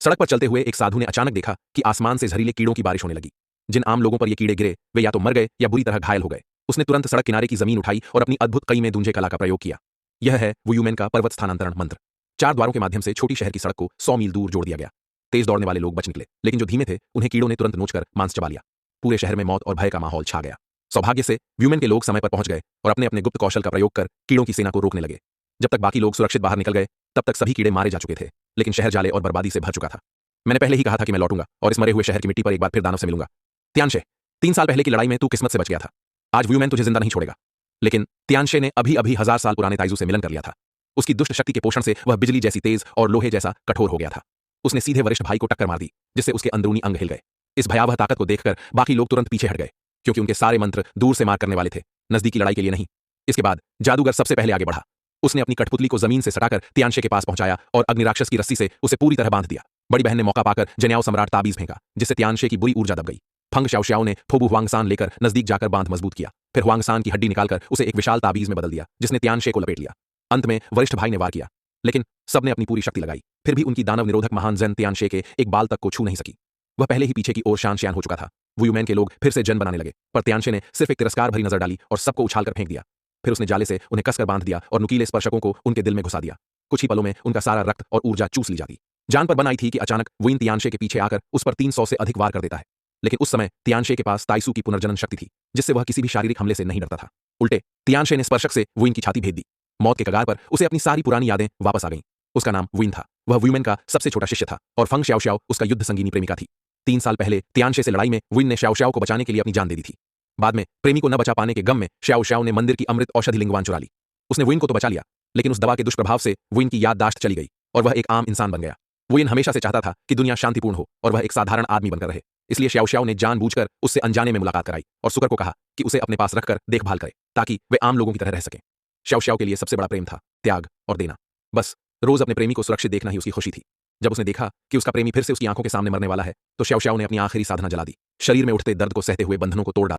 सड़क पर चलते हुए एक साधु ने अचानक देखा कि आसमान से जहरीले कीड़ों की बारिश होने लगी। जिन आम लोगों पर ये कीड़े गिरे वे या तो मर गए या बुरी तरह घायल हो गए। उसने तुरंत सड़क किनारे की जमीन उठाई और अपनी अद्भुत कई में दूंजे कला का प्रयोग किया। यह है वुयूमेन का पर्वत स्थानांतरण मंत्र। 4 द्वारों के माध्यम से छोटी शहर की सड़क को 100 मील दूर जोड़ दिया गया। तेज दौड़ने वाले लोग बच निकले, लेकिन जो धीमे थे उन्हें कीड़ों ने तुरंत नोचकर मांस चबा लिया। पूरे शहर में मौत और भय का माहौल छा गया। सौभाग्य से व्यूमेन के लोग समय पर पहुंच गए और अपने अपने गुप्त कौशल का प्रयोग कर कीड़ों की सेना को रोकने लगे। जब तक बाकी लोग सुरक्षित बाहर निकल गए तब तक सभी कीड़े मारे जा चुके थे, लेकिन शहर जाले और बर्बादी से भर चुका था। मैंने पहले ही कहा था कि मैं लौटूंगा और इस मरे हुए शहर की मिट्टी पर एक बार फिर दानव से मिलूंगा। तियानशे, 3 साल पहले की लड़ाई में तू किस्मत से बच गया था। आज व्यूमेन तुझे जिंदा नहीं छोड़ेगा। लेकिन तियानशे ने अभी अभी 1000 साल पुराने ताइजू से मिलन कर लिया था। उसकी दुष्ट शक्ति के पोषण से वह बिजली जैसी तेज और लोहे जैसा कठोर हो गया था। उसने सीधे वरिष्ठ भाई को टक्कर मार दी, जिससे उसके अंदरूनी अंग हिल गए। इस भयावह ताकत को देखकर बाकी लोग तुरंत पीछे हट गए, क्योंकि उनके सारे मंत्र दूर से मार करने वाले थे, नजदीकी लड़ाई के लिए नहीं। इसके बाद जादूगर सबसे पहले आगे बढ़ा। उसने अपनी कठपुतली को जमीन से सटाकर तियानशे के पास पहुंचाया और अग्निराक्षस की रस्सी से उसे पूरी तरह बांध दिया। बड़ी बहन ने मौका पाकर जन्याओ सम्राट ताबीज फेंका, जिससे तियानशे की बुरी ऊर्जा दब गई। फंग शाओशाओ ने फोबू हुआंगसान लेकर नजदीक जाकर बांध मजबूत किया। फिर हुआंगसान की हड्डी निकालकर उसे एक विशाल ताबीज में बदल दिया, जिसने तियानशे को लपेट लिया। अंत में वरिष्ठ भाई ने वार किया, लेकिन सबने अपनी पूरी शक्ति लगाई। फिर भी उनकी दानव निरोधक महान जन तियानशे के एक बाल तक को छू नहीं सकी। वह पहले ही पीछे की ओर शान हो चुका था। वुयूमेन के लोग फिर से जन बनाने लगे, पर तियानशे ने सिर्फ एक तिरस्कार भरी नजर डाली और सबको उछालकर फेंक दिया। फिर उसने जाले से उन्हें कसकर बांध दिया और नुकीले स्पर्शकों को उनके दिल में घुसा दिया। कुछ ही पलों में उनका सारा रक्त और ऊर्जा चूस ली जाती। जान पर बन आई थी कि अचानक वुइन तियानशे के पीछे आकर उस पर 300 से अधिक वार कर देता है। लेकिन उस समय तियानशे के पास ताइसू की पुनर्जनन शक्ति थी, जिससे वह किसी भी शारीरिक हमले से नहीं डरता था। उल्टे तियानशे ने स्पर्शक से वुइन की छाती भेद दी। मौत के कगार पर उसे अपनी सारी पुरानी यादें वापस आ गईं। उसका नाम वुइन था। वह वुयूमेन का सबसे छोटा शिष्य था और फंग शाओशाओ उसका युद्ध संगीनी प्रेमिका थी। 3 साल पहले तियानशे से लड़ाई में वुइन ने शाओशाओ को बचाने के लिए अपनी जान दे दी थी। बाद में प्रेमी को न बचा पाने के गम में शाओशाओ ने मंदिर की अमृत औषधि लिंगवान चुरा ली। उसने वुइन को तो बचा लिया, लेकिन उस दवा के दुष्प्रभाव से वुइन की याददाश्त चली गई और वह एक आम इंसान बन गया। वुइन हमेशा से चाहता था कि दुनिया शांतिपूर्ण हो और वह एक साधारण आदमी बनकर रहे। इसलिए शाओशाओ ने जानबूझकर उससे अनजाने में मुलाकात कराई और सुकर को कहा कि उसे अपने पास रखकर देखभाल करे, ताकि वे आम लोगों की तरह रह सकें। शाओशाओ के लिए सबसे बड़ा प्रेम था त्याग और देना। बस रोज अपने प्रेमी को सुरक्षित देखना ही उसकी खुशी थी। जब उसने देखा कि उसका प्रेमी फिर से उसकी आंखों के सामने मरने वाला है, तो शाओशाओ ने अपनी आखिरी साधना जला दी। शरीर में उठते दर्द को सहते हुए बंधनों को तोड़ डाला।